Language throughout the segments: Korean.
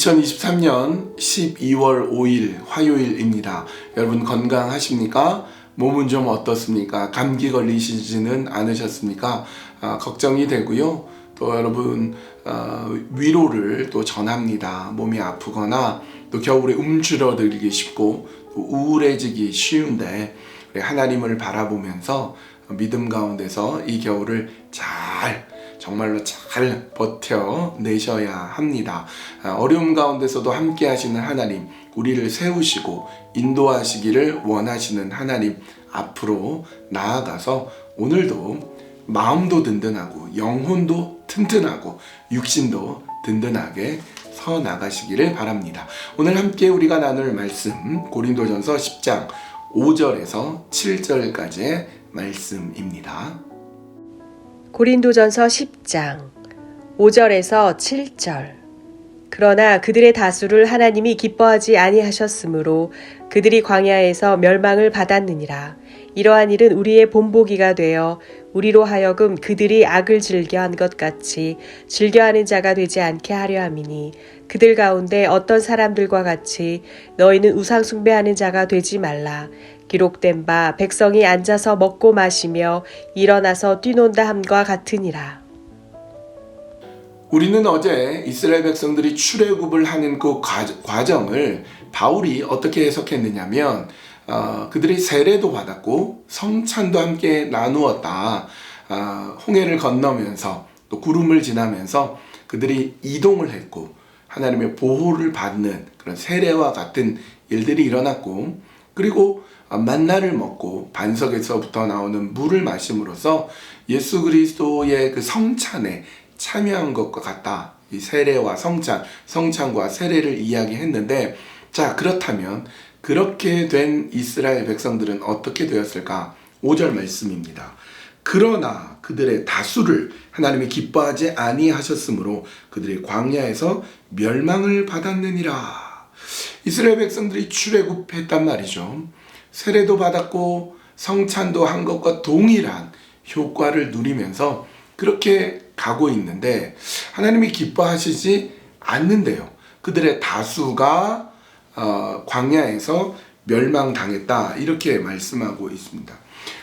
2023년 12월 5일 화요일입니다. 여러분 건강하십니까? 몸은 좀 어떻습니까? 감기 걸리시지는 않으셨습니까? 걱정이 되고요. 또 여러분 위로를 또 전합니다. 몸이 아프거나 또 겨울에 움츠러들기 쉽고 또 우울해지기 쉬운데 하나님을 바라보면서 믿음 가운데서 이 겨울을 정말로 잘 버텨내셔야 합니다. 어려움 가운데서도 함께 하시는 하나님, 우리를 세우시고 인도하시기를 원하시는 하나님 앞으로 나아가서 오늘도 마음도 든든하고 영혼도 튼튼하고 육신도 든든하게 서 나가시기를 바랍니다. 오늘 함께 우리가 나눌 말씀 고린도전서 10장 5절에서 7절까지의 말씀입니다. 고린도전서 10장 5절에서 7절. 그러나 그들의 다수를 하나님이 기뻐하지 아니하셨으므로 그들이 광야에서 멸망을 받았느니라. 이러한 일은 우리의 본보기가 되어 우리로 하여금 그들이 악을 즐겨한 것 같이 즐겨하는 자가 되지 않게 하려 함이니, 그들 가운데 어떤 사람들과 같이 너희는 우상 숭배하는 자가 되지 말라. 기록된 바 백성이 앉아서 먹고 마시며 일어나서 뛰논다 함과 같으니라. 우리는 어제 이스라엘 백성들이 출애굽을 하는 그 과정을 바울이 어떻게 해석했느냐면 그들이 세례도 받았고 성찬도 함께 나누었다. 홍해를 건너면서 또 구름을 지나면서 그들이 이동을 했고 하나님의 보호를 받는 그런 세례와 같은 일들이 일어났고, 그리고 만나를 먹고 반석에서부터 나오는 물을 마심으로써 예수 그리스도의 그 성찬에 참여한 것과 같다. 이 세례와 성찬과 세례를 이야기했는데, 자, 그렇다면 그렇게 된 이스라엘 백성들은 어떻게 되었을까? 5절 말씀입니다. 그러나 그들의 다수를 하나님이 기뻐하지 아니하셨으므로 그들이 광야에서 멸망을 받았느니라. 이스라엘 백성들이 출애굽했단 말이죠. 세례도 받았고 성찬도 한 것과 동일한 효과를 누리면서 그렇게 가고 있는데 하나님이 기뻐하시지 않는데요. 그들의 다수가 광야에서 멸망당했다, 이렇게 말씀하고 있습니다.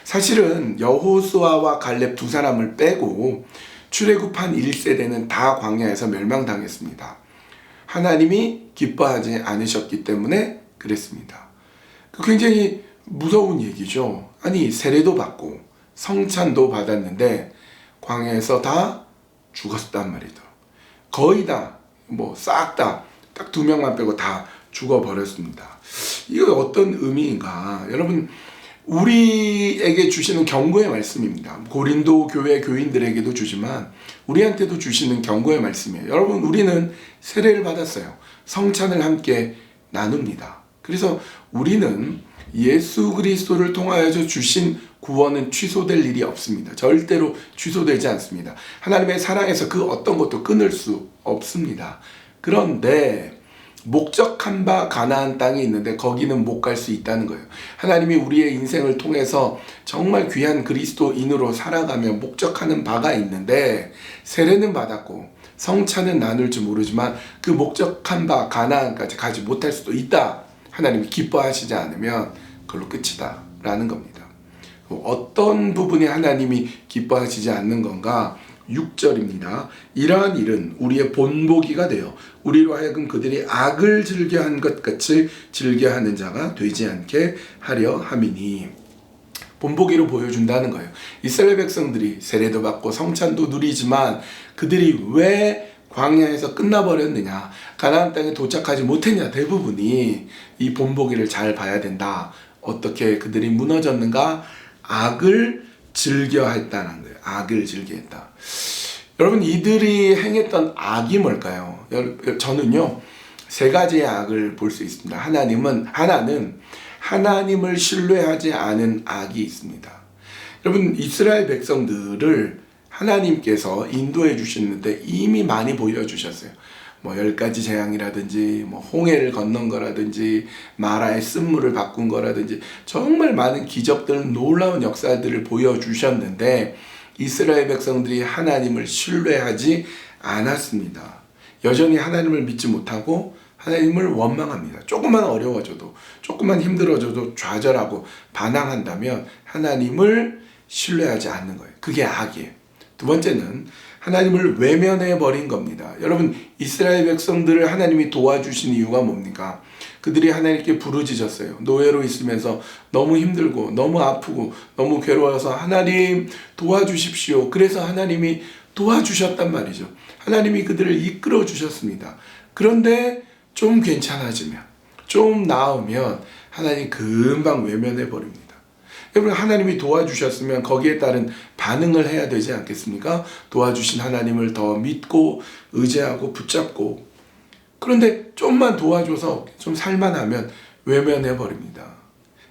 사실은 여호수아와 갈렙 두 사람을 빼고 출애굽한 1세대는 다 광야에서 멸망당했습니다. 하나님이 기뻐하지 않으셨기 때문에 그랬습니다. 굉장히 무서운 얘기죠. 아니, 세례도 받고 성찬도 받았는데 광야에서 다 죽었단 말이죠. 거의 다, 싹 다, 딱 2명만 빼고 다 죽어버렸습니다. 이거 어떤 의미인가? 여러분, 우리에게 주시는 경고의 말씀입니다. 고린도 교회 교인들에게도 주지만 우리한테도 주시는 경고의 말씀이에요. 여러분, 우리는 세례를 받았어요. 성찬을 함께 나눕니다. 그래서 우리는 예수 그리스도를 통하여서 주신 구원은 취소될 일이 없습니다. 절대로 취소되지 않습니다. 하나님의 사랑에서 그 어떤 것도 끊을 수 없습니다. 그런데 목적한 바 가나안 땅이 있는데 거기는 못 갈 수 있다는 거예요. 하나님이 우리의 인생을 통해서 정말 귀한 그리스도인으로 살아가며 목적하는 바가 있는데 세례는 받았고 성찬은 나눌 줄 모르지만 그 목적한 바 가나안까지 가지 못할 수도 있다. 하나님이 기뻐하시지 않으면 그걸로 끝이다 라는 겁니다. 어떤 부분이 하나님이 기뻐하시지 않는 건가? 6절입니다. 이러한 일은 우리의 본보기가 되어 우리로 하여금 그들이 악을 즐겨한 것 같이 즐겨하는 자가 되지 않게 하려 함이니. 본보기로 보여준다는 거예요. 이스라엘 백성들이 세례도 받고 성찬도 누리지만 그들이 왜 광야에서 끝나버렸느냐, 가나안 땅에 도착하지 못했냐, 대부분이 이 본보기를 잘 봐야 된다. 어떻게 그들이 무너졌는가? 악을 즐겨했다는 거예요. 악을 즐겨했다. 여러분, 이들이 행했던 악이 뭘까요? 저는요, 3가지의 악을 볼 수 있습니다. 하나는 하나님을 신뢰하지 않은 악이 있습니다. 여러분, 이스라엘 백성들을 하나님께서 인도해 주시는데 이미 많이 보여주셨어요. 10가지 재앙이라든지 홍해를 건넌 거라든지 마라의 쓴물을 바꾼 거라든지 정말 많은 기적들, 놀라운 역사들을 보여주셨는데 이스라엘 백성들이 하나님을 신뢰하지 않았습니다. 여전히 하나님을 믿지 못하고 하나님을 원망합니다. 조금만 어려워져도, 조금만 힘들어져도 좌절하고 반항한다면 하나님을 신뢰하지 않는 거예요. 그게 악이에요. 두 번째는 하나님을 외면해 버린 겁니다. 여러분, 이스라엘 백성들을 하나님이 도와주신 이유가 뭡니까? 그들이 하나님께 부르짖었어요. 노예로 있으면서 너무 힘들고 너무 아프고 너무 괴로워서 하나님 도와주십시오. 그래서 하나님이 도와주셨단 말이죠. 하나님이 그들을 이끌어 주셨습니다. 그런데 좀 괜찮아지면, 좀 나으면 하나님 금방 외면해 버립니다. 여러분, 하나님이 도와주셨으면 거기에 따른 반응을 해야 되지 않겠습니까? 도와주신 하나님을 더 믿고 의지하고 붙잡고, 그런데 좀만 도와줘서 좀 살만하면 외면해 버립니다.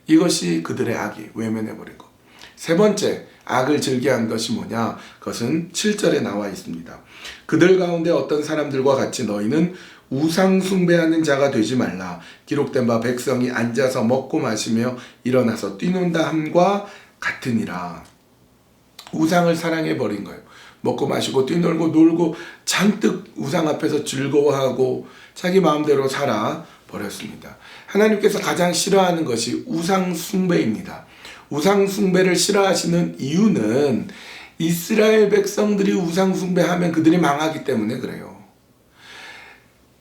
이것이 그들의 악이 외면해 버린 것. 세 번째, 악을 즐겨한 것이 뭐냐? 그것은 7절에 나와 있습니다. 그들 가운데 어떤 사람들과 같이 너희는 우상 숭배하는 자가 되지 말라. 기록된 바 백성이 앉아서 먹고 마시며 일어나서 뛰논다 함과 같으니라. 우상을 사랑해 버린 거예요. 먹고 마시고 뛰놀고 놀고 잔뜩 우상 앞에서 즐거워하고 자기 마음대로 살아 버렸습니다. 하나님께서 가장 싫어하는 것이 우상 숭배입니다. 우상 숭배를 싫어하시는 이유는 이스라엘 백성들이 우상 숭배하면 그들이 망하기 때문에 그래요.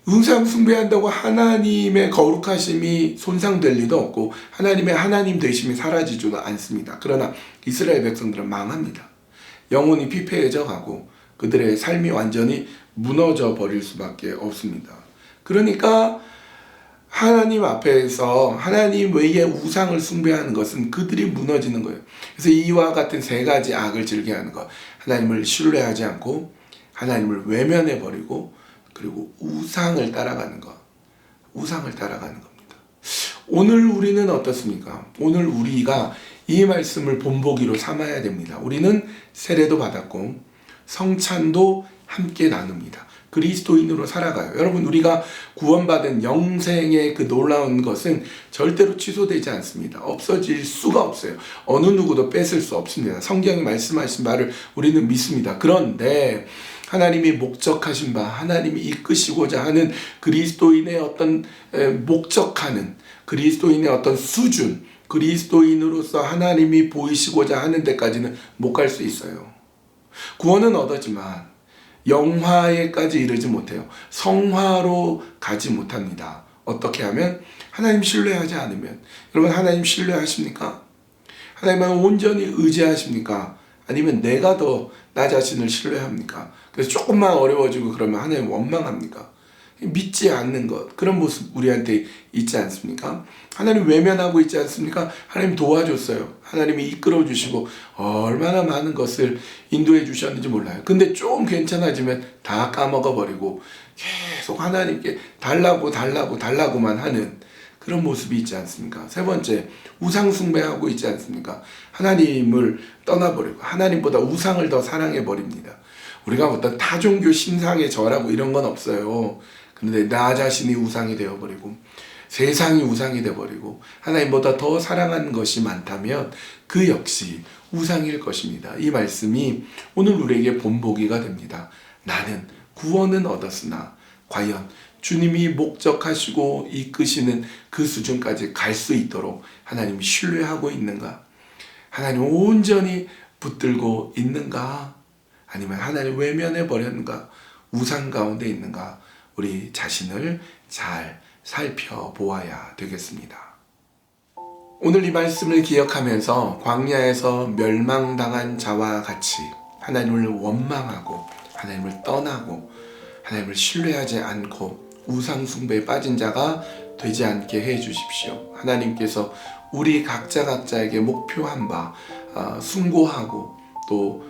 우상 숭배한다고 하나님의 거룩하심이 손상될 리도 없고 하나님의 하나님 되심이 사라지지도 않습니다. 그러나 이스라엘 백성들은 망합니다. 영혼이 피폐해져 가고 그들의 삶이 완전히 무너져 버릴 수밖에 없습니다. 그러니까 하나님 앞에서 하나님 외에 우상을 숭배하는 것은 그들이 무너지는 거예요. 그래서 이와 같은 세 가지 악을 즐겨하는 것, 하나님을 신뢰하지 않고 하나님을 외면해 버리고 그리고 우상을 따라가는 것, 우상을 따라가는 겁니다. 오늘 우리는 어떻습니까? 오늘 우리가 이 말씀을 본보기로 삼아야 됩니다. 우리는 세례도 받았고 성찬도 함께 나눕니다. 그리스도인으로 살아가요. 여러분, 우리가 구원받은 영생의 그 놀라운 것은 절대로 취소되지 않습니다. 없어질 수가 없어요. 어느 누구도 뺏을 수 없습니다. 성경이 말씀하신 바를 우리는 믿습니다. 그런데 하나님이 목적하신 바, 하나님이 이끄시고자 하는 그리스도인의 어떤 목적하는 그리스도인의 어떤 수준, 그리스도인으로서 하나님이 보이시고자 하는 데까지는 못 갈 수 있어요. 구원은 얻었지만 영화에까지 이르지 못해요. 성화로 가지 못합니다. 어떻게 하면? 하나님 신뢰하지 않으면. 여러분, 하나님 신뢰하십니까? 하나님만 온전히 의지하십니까? 아니면 내가 더 나 자신을 신뢰합니까? 그래서 조금만 어려워지고 그러면 하나님 원망합니까? 믿지 않는 것, 그런 모습 우리한테 있지 않습니까? 하나님 외면하고 있지 않습니까? 하나님 도와줬어요. 하나님이 이끌어 주시고 얼마나 많은 것을 인도해 주셨는지 몰라요. 근데 좀 괜찮아지면 다 까먹어 버리고 계속 하나님께 달라고만 하는 그런 모습이 있지 않습니까? 세 번째, 우상 숭배하고 있지 않습니까? 하나님을 떠나버리고 하나님보다 우상을 더 사랑해 버립니다. 우리가 어떤 타종교 신상에 절하고 이런 건 없어요. 그런데 나 자신이 우상이 되어버리고 세상이 우상이 되어버리고 하나님보다 더 사랑하는 것이 많다면 그 역시 우상일 것입니다. 이 말씀이 오늘 우리에게 본보기가 됩니다. 나는 구원은 얻었으나 과연 주님이 목적하시고 이끄시는 그 수준까지 갈 수 있도록 하나님 신뢰하고 있는가? 하나님 온전히 붙들고 있는가? 아니면 하나님 외면해 버렸는가? 우상 가운데 있는가? 우리 자신을 잘 살펴보아야 되겠습니다. 오늘 이 말씀을 기억하면서 광야에서 멸망당한 자와 같이 하나님을 원망하고 하나님을 떠나고 하나님을 신뢰하지 않고 우상 숭배에 빠진 자가 되지 않게 해 주십시오. 하나님께서 우리 각자에게 목표한 바 숭고하고 또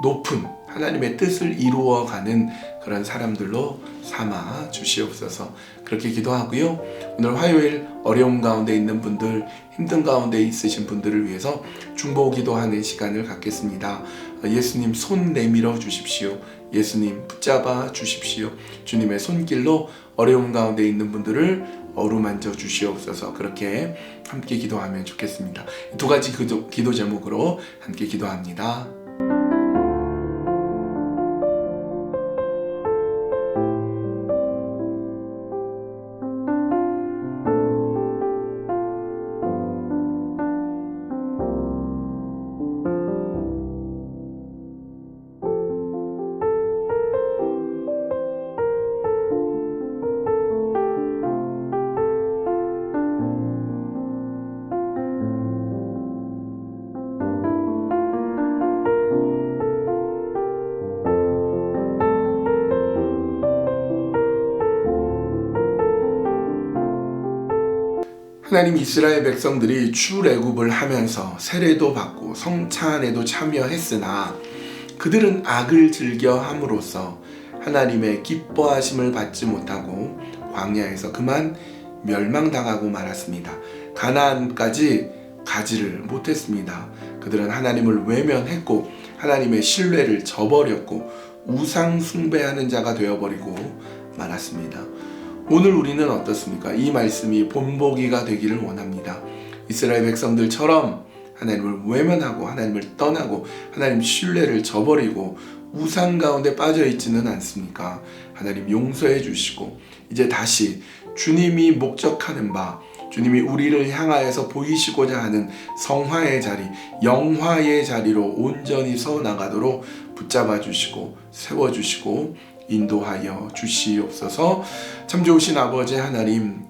높은 하나님의 뜻을 이루어가는 그런 사람들로 삼아 주시옵소서. 그렇게 기도하고요. 오늘 화요일 어려움 가운데 있는 분들, 힘든 가운데 있으신 분들을 위해서 중보 기도하는 시간을 갖겠습니다. 예수님 손 내밀어 주십시오. 예수님 붙잡아 주십시오. 주님의 손길로 어려움 가운데 있는 분들을 어루만져 주시옵소서. 그렇게 함께 기도하면 좋겠습니다. 두 가지 기도 제목으로 함께 기도합니다. 하나님, 이스라엘 백성들이 출애굽을 하면서 세례도 받고 성찬에도 참여했으나 그들은 악을 즐겨 함으로써 하나님의 기뻐하심을 받지 못하고 광야에서 그만 멸망당하고 말았습니다. 가나안까지 가지를 못했습니다. 그들은 하나님을 외면했고 하나님의 신뢰를 저버렸고 우상 숭배하는 자가 되어버리고 말았습니다. 오늘 우리는 어떻습니까? 이 말씀이 본보기가 되기를 원합니다. 이스라엘 백성들처럼 하나님을 외면하고 하나님을 떠나고 하나님 신뢰를 저버리고 우상 가운데 빠져 있지는 않습니까? 하나님 용서해 주시고 이제 다시 주님이 목적하는 바, 주님이 우리를 향하여서 보이시고자 하는 성화의 자리, 영화의 자리로 온전히 서 나가도록 붙잡아 주시고 세워 주시고 인도하여 주시옵소서. 참 좋으신 아버지 하나님,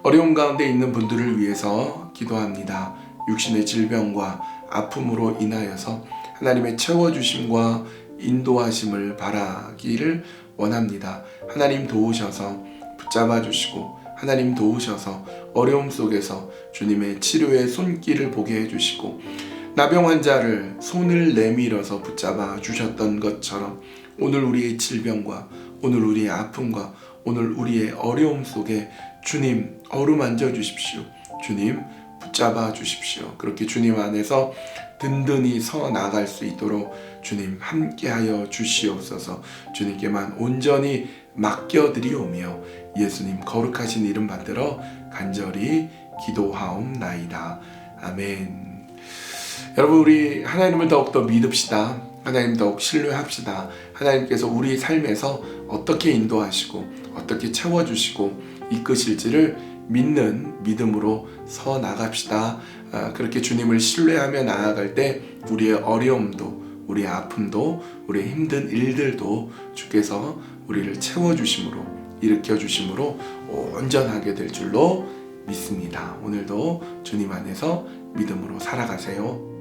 어려움 가운데 있는 분들을 위해서 기도합니다. 육신의 질병과 아픔으로 인하여서 하나님의 채워주심과 인도하심을 바라기를 원합니다. 하나님 도우셔서 붙잡아 주시고 하나님 도우셔서 어려움 속에서 주님의 치료의 손길을 보게 해주시고 나병 환자를 손을 내밀어서 붙잡아 주셨던 것처럼 오늘 우리의 질병과 오늘 우리의 아픔과 오늘 우리의 어려움 속에 주님 어루만져 주십시오. 주님 붙잡아 주십시오. 그렇게 주님 안에서 든든히 서 나갈 수 있도록 주님 함께하여 주시옵소서. 주님께만 온전히 맡겨드리오며 예수님 거룩하신 이름 받들어 간절히 기도하옵나이다. 아멘. 여러분, 우리 하나님을 더욱더 믿읍시다. 하나님 더욱 신뢰합시다. 하나님께서 우리 삶에서 어떻게 인도하시고 어떻게 채워주시고 이끄실지를 믿는 믿음으로 서 나갑시다. 그렇게 주님을 신뢰하며 나아갈 때 우리의 어려움도 우리의 아픔도 우리의 힘든 일들도 주께서 우리를 채워주심으로 일으켜주심으로 온전하게 될 줄로 믿습니다. 오늘도 주님 안에서 믿음으로 살아가세요.